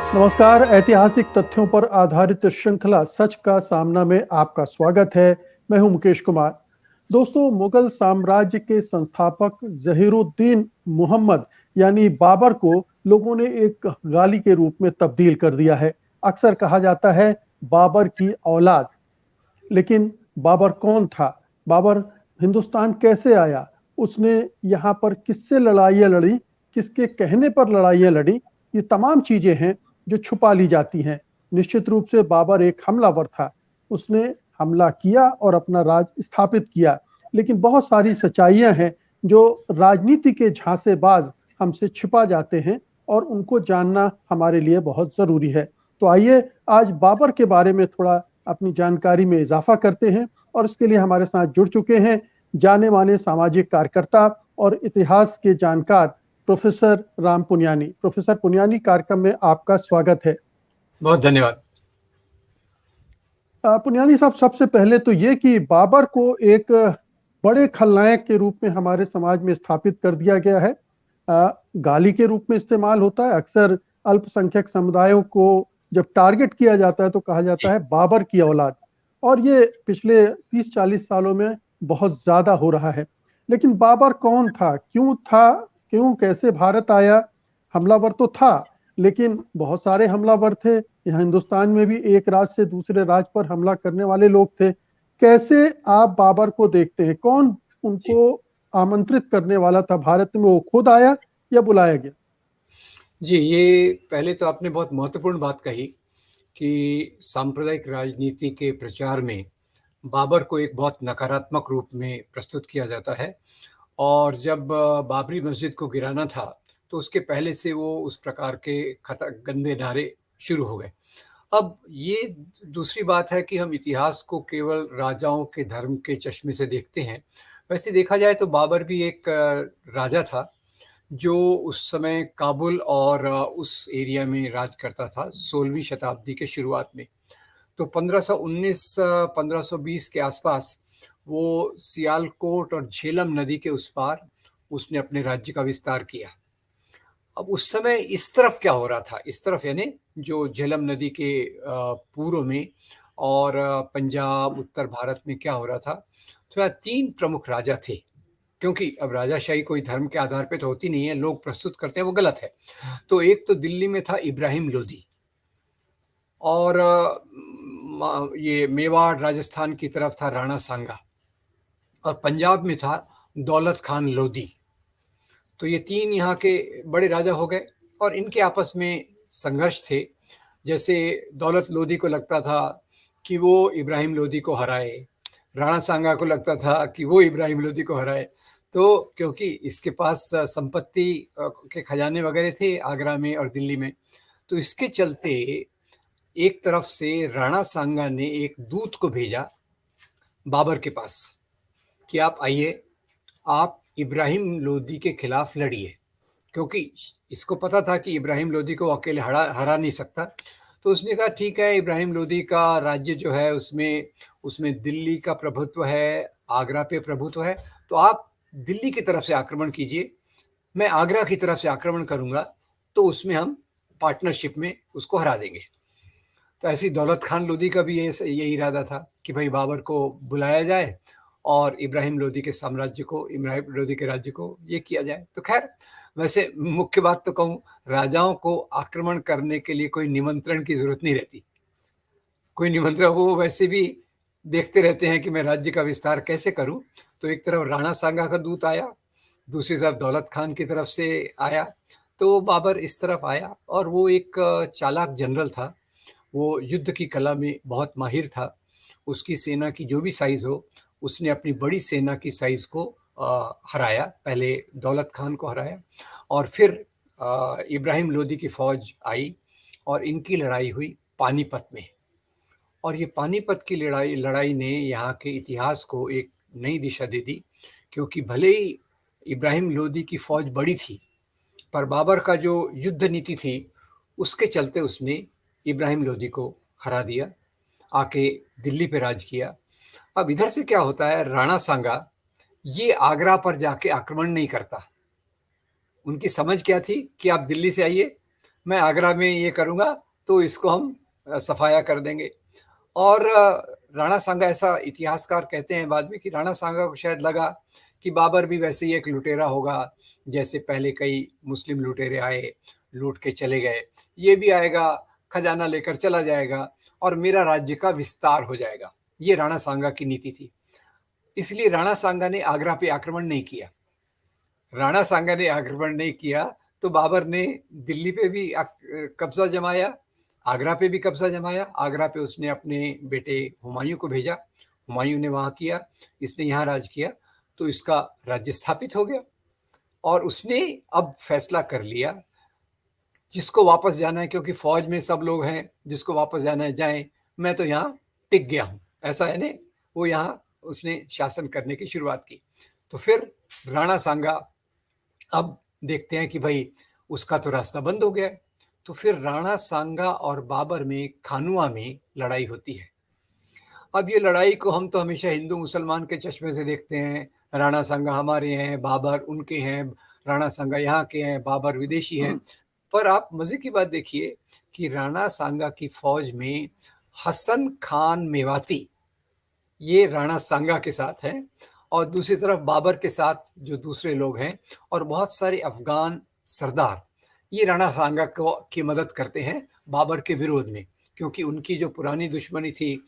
नमस्कार। ऐतिहासिक तथ्यों पर आधारित श्रृंखला सच का सामना में आपका स्वागत है। मैं हूं मुकेश कुमार। दोस्तों, मुगल साम्राज्य के संस्थापक जहीरुद्दीन मोहम्मद यानी बाबर को लोगों ने एक गाली के रूप में तब्दील कर दिया है। अक्सर कहा जाता है बाबर की औलाद। लेकिन बाबर कौन था? बाबर हिंदुस्तान कैसे आया? उसने यहाँ पर किससे लड़ाइयाँ लड़ी? किसके कहने पर लड़ाइयाँ लड़ी? ये तमाम चीजें हैं जो छुपा ली जाती हैं। निश्चित रूप से बाबर एक हमलावर था। उसने हमला किया और अपना राज स्थापित किया। लेकिन बहुत सारी सच्चाइयां हैं जो राजनीति के झांसेबाज हमसे छिपा जाते हैं और उनको जानना हमारे लिए बहुत जरूरी है। तो आइए आज बाबर के बारे में थोड़ा अपनी जानकारी में इजाफा करते हैं और इसके लिए हमारे साथ जुड़ चुके हैं जाने माने सामाजिक कार्यकर्ता और इतिहास के जानकार प्रोफेसर राम पुनियानी। प्रोफेसर पुनियानी, कार्यक्रम में आपका स्वागत है। बहुत धन्यवाद। पुनियानी साहब, सबसे पहले तो ये कि बाबर को एक बड़े खलनायक के रूप में हमारे समाज में स्थापित कर दिया गया है। गाली के रूप में इस्तेमाल होता है। अक्सर अल्पसंख्यक समुदायों को जब टारगेट किया जाता है तो कहा जाता है बाबर की औलाद, और ये पिछले 30-40 सालों में बहुत ज्यादा हो रहा है। लेकिन बाबर कौन था? क्यों कैसे भारत आया? हमलावर तो था, लेकिन बहुत सारे हमलावर थे। यहाँ हिंदुस्तान में भी एक राज से दूसरे राज पर हमला करने वाले लोग थे। कैसे आप बाबर को देखते हैं? कौन उनको आमंत्रित करने वाला था भारत में? वो खुद आया या बुलाया गया? जी, ये पहले तो आपने बहुत महत्वपूर्ण बात कही कि सांप्रदायिक राजनीति के प्रचार में बाबर को एक बहुत नकारात्मक रूप में प्रस्तुत किया जाता है। और जब बाबरी मस्जिद को गिराना था तो उसके पहले से वो उस प्रकार के गंदे नारे शुरू हो गए। अब ये दूसरी बात है कि हम इतिहास को केवल राजाओं के धर्म के चश्मे से देखते हैं। वैसे देखा जाए तो बाबर भी एक राजा था जो उस समय काबुल और उस एरिया में राज करता था 16वीं शताब्दी के शुरुआत में। तो 1519 1520 के आसपास वो सियालकोट और झेलम नदी के उस पार उसने अपने राज्य का विस्तार किया। अब उस समय इस तरफ क्या हो रहा था, इस तरफ यानी जो झेलम नदी के पूर्व में और पंजाब उत्तर भारत में क्या हो रहा था, तो यहाँ 3 प्रमुख राजा थे। क्योंकि अब राजाशाही कोई धर्म के आधार पे तो होती नहीं है, लोग प्रस्तुत करते हैं वो गलत है। तो एक तो दिल्ली में था इब्राहिम लोदी, और ये मेवाड़ राजस्थान की तरफ था राणा सांगा, और पंजाब में था दौलत खान लोधी। तो ये 3 यहाँ के बड़े राजा हो गए और इनके आपस में संघर्ष थे। जैसे दौलत लोधी को लगता था कि वो इब्राहिम लोधी को हराए, राणा सांगा को लगता था कि वो इब्राहिम लोधी को हराए। तो क्योंकि इसके पास संपत्ति के खजाने वगैरह थे आगरा में और दिल्ली में, तो इसके चलते एक तरफ से राणा सांगा ने एक दूत को भेजा बाबर के पास कि आप आइए, आप इब्राहिम लोधी के खिलाफ लड़िए। क्योंकि इसको पता था कि इब्राहिम लोधी को अकेले हरा नहीं सकता। तो उसने कहा ठीक है, इब्राहिम लोधी का राज्य जो है उसमें उसमें दिल्ली का प्रभुत्व है, आगरा पे प्रभुत्व है, तो आप दिल्ली की तरफ से आक्रमण कीजिए, मैं आगरा की तरफ से आक्रमण करूंगा, तो उसमें हम पार्टनरशिप में उसको हरा देंगे। तो ऐसी दौलत खान लोधी का भी यही इरादा था कि भाई बाबर को बुलाया जाए और इब्राहिम लोधी के साम्राज्य को, इब्राहिम लोधी के राज्य को ये किया जाए। तो खैर, वैसे मुख्य बात तो कहूँ, राजाओं को आक्रमण करने के लिए कोई निमंत्रण की जरूरत नहीं रहती। कोई निमंत्रण, वो वैसे भी देखते रहते हैं कि मैं राज्य का विस्तार कैसे करूं। तो एक तरफ राणा सांगा का दूत आया, दूसरी तरफ दौलत खान की तरफ से आया, तो बाबर इस तरफ आया। और वो एक चालाक जनरल था, वो युद्ध की कला में बहुत माहिर था। उसकी सेना की जो भी साइज हो, उसने अपनी बड़ी सेना की साइज को हराया। पहले दौलत खान को हराया और फिर इब्राहिम लोधी की फौज आई और इनकी लड़ाई हुई पानीपत में। और ये पानीपत की लड़ाई ने यहाँ के इतिहास को एक नई दिशा दे दी। क्योंकि भले ही इब्राहिम लोधी की फौज बड़ी थी, पर बाबर का जो युद्ध नीति थी उसके चलते उसने इब्राहिम लोधी को हरा दिया, आके दिल्ली पे राज किया। अब इधर से क्या होता है, राणा सांगा ये आगरा पर जाके आक्रमण नहीं करता। उनकी समझ क्या थी कि आप दिल्ली से आइए, मैं आगरा में ये करूँगा तो इसको हम सफाया कर देंगे। और राणा सांगा, ऐसा इतिहासकार कहते हैं बाद में, कि राणा सांगा को शायद लगा कि बाबर भी वैसे ही एक लुटेरा होगा, जैसे पहले कई मुस्लिम लुटेरे आए, लूट के चले गए, ये भी आएगा, खजाना लेकर चला जाएगा और मेरा राज्य का विस्तार हो जाएगा। ये राणा सांगा की नीति थी। इसलिए राणा सांगा ने आगरा पे आक्रमण नहीं किया। राणा सांगा ने आक्रमण नहीं किया तो बाबर ने दिल्ली पे भी कब्जा जमाया, आगरा पे भी कब्जा जमाया। आगरा पे उसने अपने बेटे हुमायूं को भेजा, हुमायूं ने वहां किया, इसने यहाँ राज किया, तो इसका राज्य स्थापित हो गया। और उसने अब फैसला कर लिया, जिसको वापस जाना है, क्योंकि फौज में सब लोग हैं, जिसको वापस जाना है जाएं, मैं तो यहाँ टिक गया हूँ, ऐसा है ने, वो यहाँ उसने शासन करने की शुरुआत की। तो फिर राणा सांगा, अब देखते हैं कि भाई उसका तो रास्ता बंद हो गया। तो फिर राणा सांगा और बाबर में खानुआ में लड़ाई होती है। अब ये लड़ाई को हम तो हमेशा हिंदू मुसलमान के चश्मे से देखते हैं, राणा सांगा हमारे हैं, बाबर उनके हैं, राणा सांगा यहाँ के हैं, बाबर विदेशी हैं। पर आप मजे की बात देखिए कि राणा सांगा की फौज में हसन खान मेवाती, ये राणा सांगा के साथ हैं, और दूसरी तरफ बाबर के साथ जो दूसरे लोग हैं, और बहुत सारे अफगान सरदार, ये राणा सांगा को की मदद करते हैं बाबर के विरोध में, क्योंकि उनकी जो पुरानी दुश्मनी थी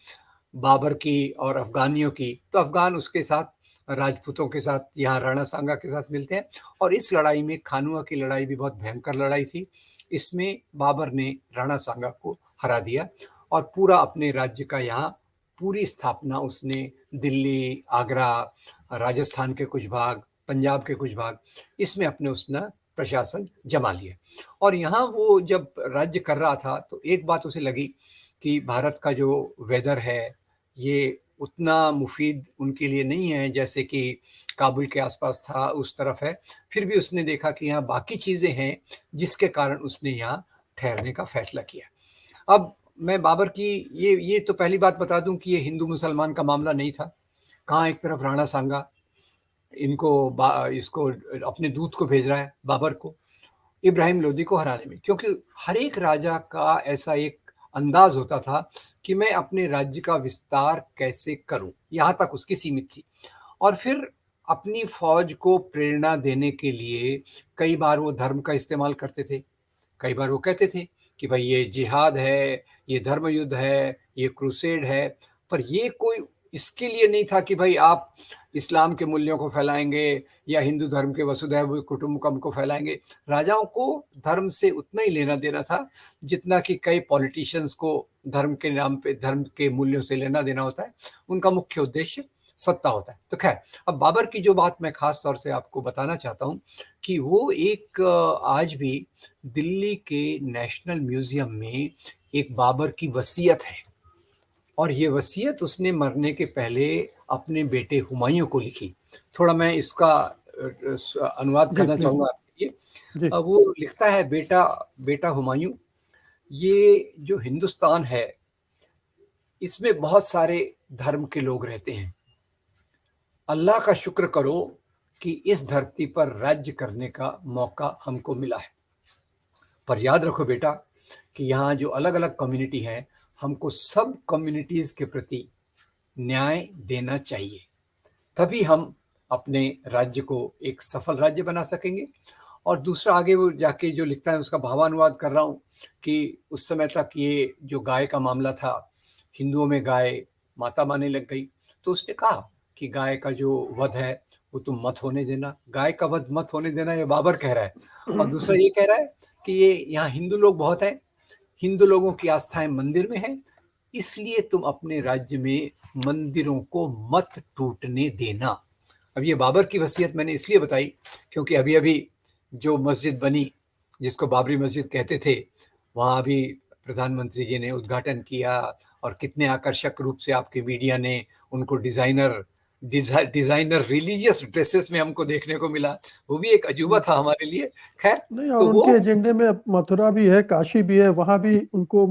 बाबर की और अफगानियों की, तो अफगान उसके साथ, राजपूतों के साथ यहाँ राणा सांगा के साथ मिलते हैं। और इस लड़ाई में, खानुआ की लड़ाई भी बहुत भयंकर लड़ाई थी, इसमें बाबर ने राणा सांगा को हरा दिया और पूरा अपने राज्य का यहाँ पूरी स्थापना उसने, दिल्ली, आगरा, राजस्थान के कुछ भाग, पंजाब के कुछ भाग, इसमें अपने उसने प्रशासन जमा लिया। और यहाँ वो जब राज्य कर रहा था तो एक बात उसे लगी कि भारत का जो वेदर है ये उतना मुफीद उनके लिए नहीं है जैसे कि काबुल के आसपास था, उस तरफ है। फिर भी उसने देखा कि यहाँ बाकी चीज़ें हैं जिसके कारण उसने यहाँ ठहरने का फैसला किया। अब मैं बाबर की ये तो पहली बात बता दूं कि ये हिंदू मुसलमान का मामला नहीं था। कहाँ एक तरफ राणा सांगा इसको अपने दूत को भेज रहा है बाबर को, इब्राहिम लोदी को हराने में, क्योंकि हर एक राजा का ऐसा एक अंदाज होता था कि मैं अपने राज्य का विस्तार कैसे करूं, यहाँ तक उसकी सीमित थी। और फिर अपनी फौज को प्रेरणा देने के लिए कई बार वो धर्म का इस्तेमाल करते थे। कई बार वो कहते थे कि भाई ये जिहाद है, ये धर्म युद्ध है, ये क्रूसेड है, पर ये कोई इसके लिए नहीं था कि भाई आप इस्लाम के मूल्यों को फैलाएंगे या हिंदू धर्म के वसुधैव कुटुंबकम को फैलाएंगे। राजाओं को धर्म से उतना ही लेना देना था जितना कि कई पॉलिटिशियंस को धर्म के नाम पे, धर्म के मूल्यों से लेना देना होता है। उनका मुख्य उद्देश्य सत्ता होता है। तो खैर, अब बाबर की जो बात मैं खास तौर से आपको बताना चाहता हूँ कि वो एक आज भी दिल्ली के नेशनल म्यूजियम में एक बाबर की वसीयत है, और ये वसीयत उसने मरने के पहले अपने बेटे हुमायूं को लिखी। थोड़ा मैं इसका अनुवाद करना चाहूँगा आपके लिए। वो लिखता है, बेटा हुमायूं, ये जो हिंदुस्तान है इसमें बहुत सारे धर्म के लोग रहते हैं। अल्लाह का शुक्र करो कि इस धरती पर राज्य करने का मौका हमको मिला है। पर याद रखो बेटा कि यहाँ जो अलग अलग कम्युनिटी है, हमको सब कम्युनिटीज़ के प्रति न्याय देना चाहिए, तभी हम अपने राज्य को एक सफल राज्य बना सकेंगे। और दूसरा, आगे वो जाके जो लिखता है उसका भावानुवाद कर रहा हूँ कि उस समय तक ये जो गाय का मामला था, हिंदुओं में गाय माता माने लग गई, तो उसने कहा कि गाय का जो वध है वो तुम मत होने देना, गाय का वध मत होने देना, ये बाबर कह रहा है। और दूसरा ये कह रहा है कि ये यहाँ हिंदू लोग बहुत हैं, हिंदू लोगों की आस्थाएं मंदिर में है, इसलिए तुम अपने राज्य में मंदिरों को मत टूटने देना। अब ये बाबर की वसीयत मैंने इसलिए बताई क्योंकि अभी अभी जो मस्जिद बनी, जिसको बाबरी मस्जिद कहते थे, वहाँ अभी प्रधानमंत्री जी ने उद्घाटन किया, और कितने आकर्षक रूप से आपके मीडिया ने उनको डिजाइनर रिलीजियस ड्रेसेस में हमको देखने को मिला। वो भी एक अजूबा था हमारे लिए। खैर, नहीं, और तो उनके एजेंडे में मथुरा भी है, काशी भी है, वहां भी उनको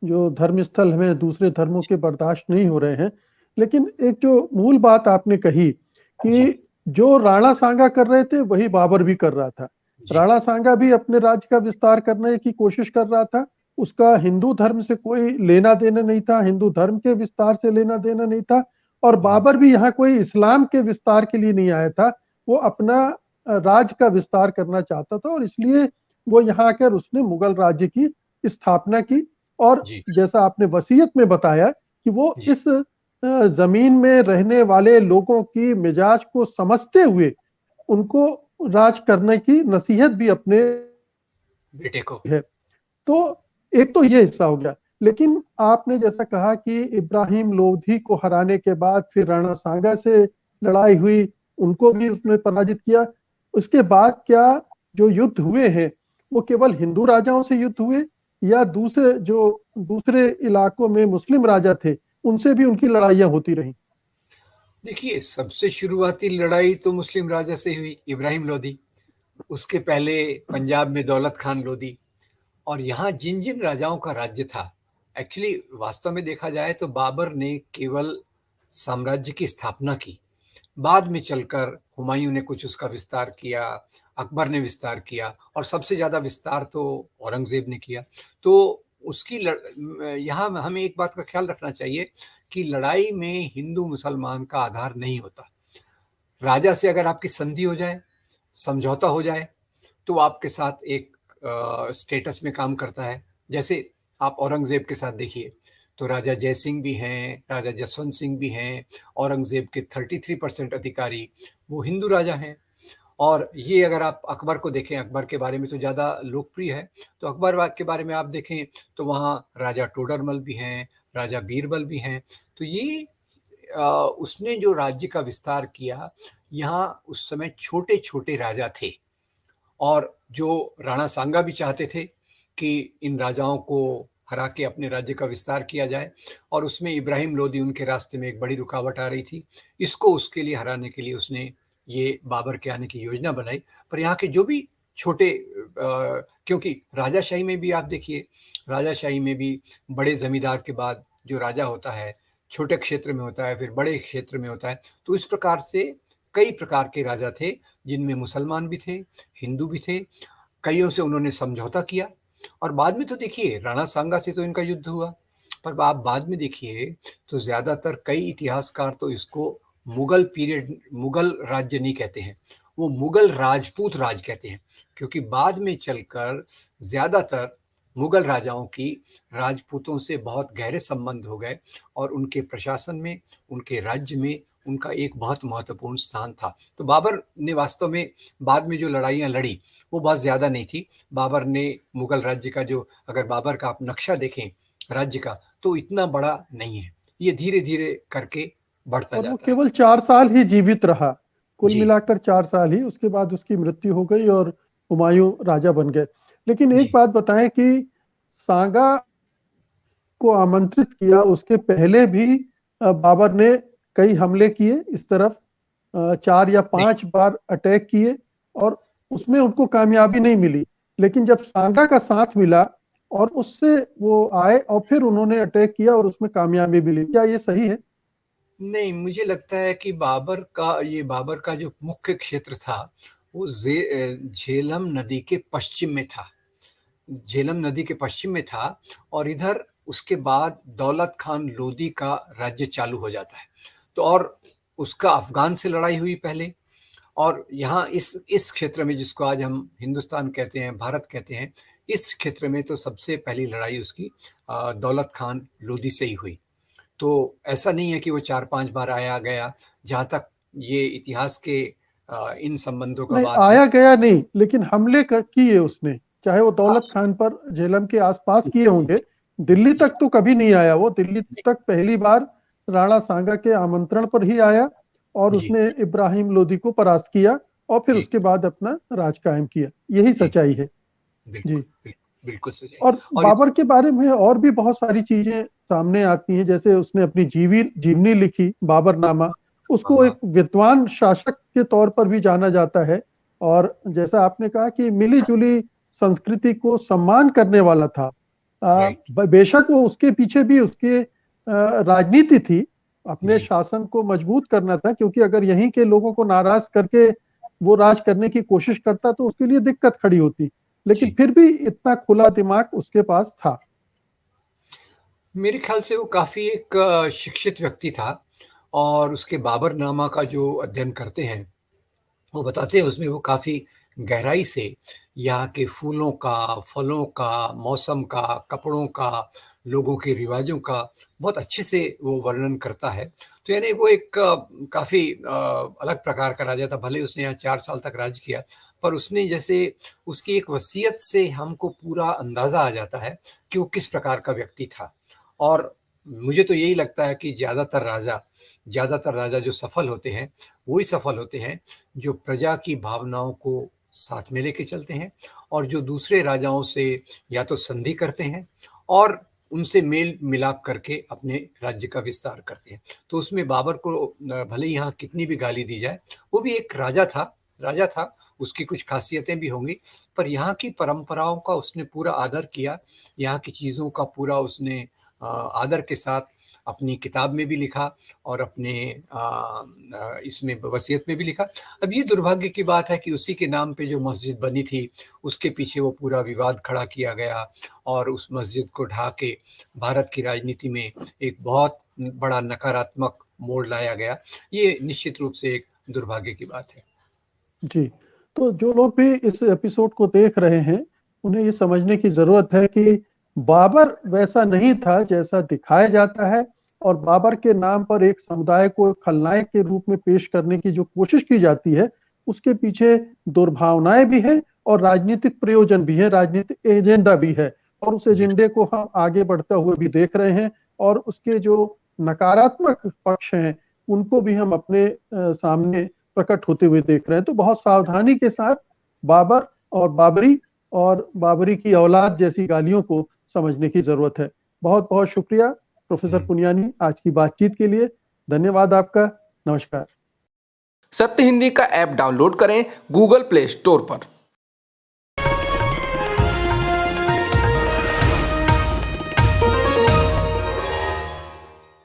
जो धर्म स्थल में दूसरे धर्मों के बर्दाश्त नहीं हो रहे हैं। लेकिन एक जो मूल बात आपने कही कि जो राणा सांगा कर रहे थे वही बाबर भी कर रहा था। राणा सांगा भी अपने राज्य का विस्तार करने की कोशिश कर रहा था। उसका हिंदू धर्म से कोई लेना देना नहीं था, हिंदू धर्म के विस्तार से लेना देना नहीं था। और बाबर भी यहाँ कोई इस्लाम के विस्तार के लिए नहीं आया था, वो अपना राज्य का विस्तार करना चाहता था, और इसलिए वो यहाँ आकर उसने मुगल राज्य की स्थापना की। और जी जैसा आपने वसीयत में बताया कि वो जी इस जमीन में रहने वाले लोगों की मिजाज को समझते हुए उनको राज करने की नसीहत भी अपने बेटे को। है। तो एक तो ये हिस्सा हो गया। लेकिन आपने जैसा कहा कि इब्राहिम लोधी को हराने के बाद फिर राणा सांगा से लड़ाई हुई, उनको भी उसने पराजित किया। उसके बाद क्या जो युद्ध हुए हैं वो केवल हिंदू राजाओं से युद्ध हुए, या दूसरे इलाकों में मुस्लिम राजा थे उनसे भी उनकी लड़ाइयां होती रही? देखिए, सबसे शुरुआती लड़ाई तो मुस्लिम राजा से हुई, इब्राहिम लोधी। उसके पहले पंजाब में दौलत खान लोधी। और यहाँ जिन-जिन राजाओं का राज्य था, एक्चुअली वास्तव में देखा जाए तो बाबर ने केवल साम्राज्य की स्थापना की। बाद में चलकर हुमायूँ ने कुछ उसका विस्तार किया, अकबर ने विस्तार किया, और सबसे ज़्यादा विस्तार तो औरंगज़ेब ने किया। तो उसकी यहाँ हमें एक बात का ख्याल रखना चाहिए कि लड़ाई में हिंदू-मुसलमान का आधार नहीं होता। राजा से अगर आपकी संधि हो जाए, समझौता हो जाए, तो आपके साथ एक स्टेटस में काम करता है। जैसे आप औरंगज़ेब के साथ देखिए, तो राजा जय सिंह भी हैं, राजा जसवंत सिंह भी हैं, औरंगज़ेब के 33% अधिकारी वो हिंदू राजा हैं। और ये अगर आप अकबर को देखें, अकबर के बारे में तो ज़्यादा लोकप्रिय है, तो अकबर के बारे में आप देखें तो वहाँ राजा टोडरमल भी हैं, राजा बीरबल भी हैं। तो ये उसने जो राज्य का विस्तार किया, यहाँ उस समय छोटे-छोटे राजा थे। और जो राणा सांगा भी चाहते थे कि इन राजाओं को हरा के अपने राज्य का विस्तार किया जाए, और उसमें इब्राहिम लोदी उनके रास्ते में एक बड़ी रुकावट आ रही थी। इसको उसके लिए हराने के लिए उसने ये बाबर के आने की योजना बनाई। पर यहाँ के जो भी छोटे क्योंकि राजाशाही में भी आप देखिए, राजाशाही में भी बड़े ज़मींदार के बाद जो राजा होता है, छोटे क्षेत्र में होता है, फिर बड़े क्षेत्र में होता है। तो इस प्रकार से कई प्रकार के राजा थे, जिनमें मुसलमान भी थे, हिंदू भी थे। कइयों से उन्होंने समझौता किया, और बाद में तो देखिए राणा सांगा से तो इनका युद्ध हुआ। पर आप बाद में देखिए तो ज़्यादातर कई इतिहासकार तो इसको मुगल पीरियड, मुगल राज्य नहीं कहते हैं, वो मुगल राजपूत राज कहते हैं। क्योंकि बाद में चलकर ज़्यादातर मुगल राजाओं की राजपूतों से बहुत गहरे संबंध हो गए, और उनके प्रशासन में, उनके राज्य में उनका एक बहुत महत्वपूर्ण स्थान था। तो बाबर ने वास्तव में बाद में जो लड़ाइयाँ लड़ी, वो बहुत ज़्यादा नहीं थी। बाबर ने मुगल राज्य का जो, अगर बाबर का आप नक्शा देखें राज्य का, तो इतना बड़ा नहीं है। ये धीरे-धीरे करके बढ़ता और वो जाता है। केवल 4 साल ही जीवित रहा, कुल जी, मिलाकर 4 साल ही, उसके बाद उसकी मृत्यु हो गई और हुमायूं राजा बन गए। लेकिन एक जी, बात बताएं कि सांगा को आमंत्रित किया उसके पहले भी बाबर ने कई हमले किए इस तरफ, 4 या 5 बार अटैक किए, और उसमें उनको कामयाबी नहीं मिली। लेकिन जब सांगा का साथ मिला और उससे वो आए और फिर उन्होंने अटैक किया और उसमें कामयाबी मिली, क्या ये सही है? नहीं, मुझे लगता है कि बाबर का जो मुख्य क्षेत्र था, वो झेलम नदी के पश्चिम में था। झेलम नदी के पश्चिम में था, और इधर उसके बाद दौलत खान लोदी का राज्य चालू हो जाता है। तो और उसका अफ़गान से लड़ाई हुई पहले, और यहाँ इस क्षेत्र में जिसको आज हम हिंदुस्तान कहते हैं, भारत कहते हैं, इस क्षेत्र में तो सबसे पहली लड़ाई उसकी दौलत खान लोदी से ही हुई। तो ऐसा नहीं है कि वो 4-5 बार आया गया, जहाँ तक ये इतिहास के इन संबंधों का नहीं, बात है। आया गया नहीं, लेकिन हमले किए उसने, चाहे वो हाँ, दौलत खान पर झेलम के आसपास किए होंगे। जी, दिल्ली जी, तक तो कभी नहीं आया वो, दिल्ली जी, तक पहली बार राणा सांगा के आमंत्रण पर ही आया, और जी, उसने इब्राहिम लोदी को परास्त किया और फिर जी, उसके बाद अपना राज कायम किया। यही जी, सच्चाई है। बिल्कुल, जी। बिल्कुल सही है। और और बाबर के बारे में और भी बहुत सारी चीजें सामने आती हैं, जैसे उसने अपनी जीवनी लिखी, बाबरनामा। हाँ, उसको एक हाँ, विद्वान शासक के तौर पर भी जाना जाता है, और जैसा आपने कहा कि मिली जुली संस्कृति को सम्मान करने वाला था। राइट, बेशक वो उसके पीछे भी उसके राजनीति थी, अपने जी, शासन को मजबूत करना था, क्योंकि अगर यहीं के लोगों को नाराज करके वो राज करने की कोशिश करता तो उसके लिए दिक्कत खड़ी होती, लेकिन जी। फिर भी इतना खुला दिमाग उसके पास था। मेरे ख्याल से वो काफ़ी एक शिक्षित व्यक्ति था और उसके बाबरनामा का जो अध्ययन करते हैं, वो बताते हैं उसमें वो काफ़ी गहराई से यहाँ के फूलों का, फलों का, मौसम का, कपड़ों का, लोगों के रिवाजों का बहुत अच्छे से वो वर्णन करता है। तो यानी वो एक काफ़ी अलग प्रकार का राजा था, भले ही उसने यहाँ 4 साल तक राज किया, पर उसने जैसे उसकी एक वसीयत से हमको पूरा अंदाज़ा आ जाता है कि वो किस प्रकार का व्यक्ति था। और मुझे तो यही लगता है कि ज़्यादातर राजा जो सफल होते हैं, वो ही सफल होते हैं जो प्रजा की भावनाओं को साथ में लेके चलते हैं और जो दूसरे राजाओं से या तो संधि करते हैं और उनसे मेल मिलाप करके अपने राज्य का विस्तार करते हैं। तो उसमें बाबर को भले ही यहाँ कितनी भी गाली दी जाए, वो भी एक राजा था, उसकी कुछ खासियतें भी होंगी, पर यहाँ की परंपराओं का उसने पूरा आदर किया, यहाँ की चीज़ों का पूरा उसने आदर के साथ अपनी किताब में भी लिखा और अपने इसमें वसीयत में भी लिखा। अब ये दुर्भाग्य की बात है कि उसी के नाम पे जो मस्जिद बनी थी, उसके पीछे वो पूरा विवाद खड़ा किया गया और उस मस्जिद को ढा के भारत की राजनीति में एक बहुत बड़ा नकारात्मक मोड़ लाया गया। ये निश्चित रूप से एक दुर्भाग्य की बात है। जी, तो जो लोग भी इस एपिसोड को देख रहे हैं, उन्हें ये समझने की ज़रूरत है कि बाबर वैसा नहीं था जैसा दिखाया जाता है, और बाबर के नाम पर एक समुदाय को खलनायक के रूप में पेश करने की जो कोशिश की जाती है, उसके पीछे दुर्भावनाएँ भी हैं और राजनीतिक प्रयोजन भी है, राजनीतिक एजेंडा भी है, और उस जी। एजेंडे को हम आगे बढ़ता हुए भी देख रहे हैं, और उसके जो नकारात्मक पक्ष हैं, उनको भी हम अपने सामने प्रकट होते हुए देख रहे हैं। तो बहुत सावधानी के साथ बाबर और बाबरी की औलाद जैसी गालियों को समझने की जरूरत है। बहुत बहुत शुक्रिया प्रोफेसर हुँ। पुनियानी आज की बातचीत के लिए। धन्यवाद आपका। नमस्कार। सत्य हिंदी का ऐप डाउनलोड करें गूगल प्ले स्टोर पर।